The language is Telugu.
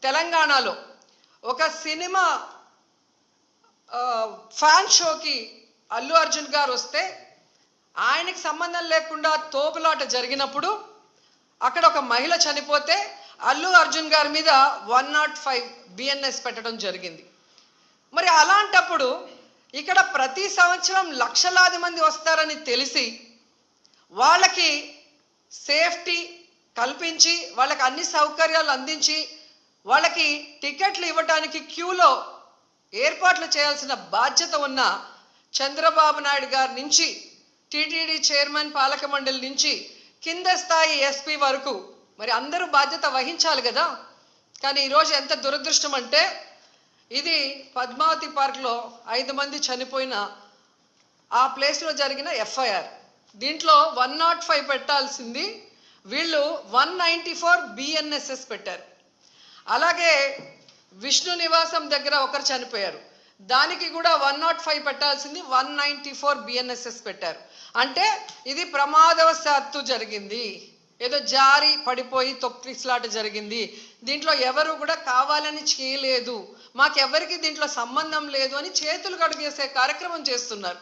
తెలంగాణలో ఒక సినిమా ఫ్యాన్ షోకి అల్లు అర్జున్ గారు వస్తే ఆయనకి సంబంధం లేకుండా తోపులాట జరిగినప్పుడు అక్కడ ఒక మహిళ చనిపోతే అల్లు అర్జున్ గారి మీద 105 బిఎన్ఎస్ పెట్టడం జరిగింది. మరి అలాంటప్పుడు ఇక్కడ ప్రతి సంవత్సరం లక్షలాది మంది వస్తారని తెలిసి వాళ్ళకి సేఫ్టీ కల్పించి వాళ్ళకి అన్ని సౌకర్యాలు అందించి వాళ్ళకి టికెట్లు ఇవ్వడానికి క్యూలో ఏర్పాట్లు చేయాల్సిన బాధ్యత ఉన్న చంద్రబాబు నాయుడు గారి నుంచి టీటీడీ చైర్మన్ పాలక మండలి నుంచి కింద స్థాయి ఎస్పీ వరకు మరి అందరూ బాధ్యత వహించాలి కదా. కానీ ఈరోజు ఎంత దురదృష్టం అంటే ఇది పద్మావతి పార్క్లో 5 మంది చనిపోయిన ఆ ప్లేస్లో జరిగిన ఎఫ్ఐఆర్. దీంట్లో 105 పెట్టాల్సింది వీళ్ళు 194 బిఎన్ఎస్ఎస్ పెట్టారు. అలాగే విష్ణు నివాసం దగ్గర ఒకరు చనిపోయారు, దానికి కూడా 105 పెట్టాల్సింది 194 బిఎన్ఎస్ఎస్ పెట్టారు. అంటే ఇది ప్రమాదవశాత్తు జరిగింది, ఏదో జారి పడిపోయి తొక్కిసలాట జరిగింది, దీంట్లో ఎవరు కూడా కావాలని చేయలేదు, మాకెవరికి దీంట్లో సంబంధం లేదు అని చేతులు కడిగేసే కార్యక్రమం చేస్తున్నారు.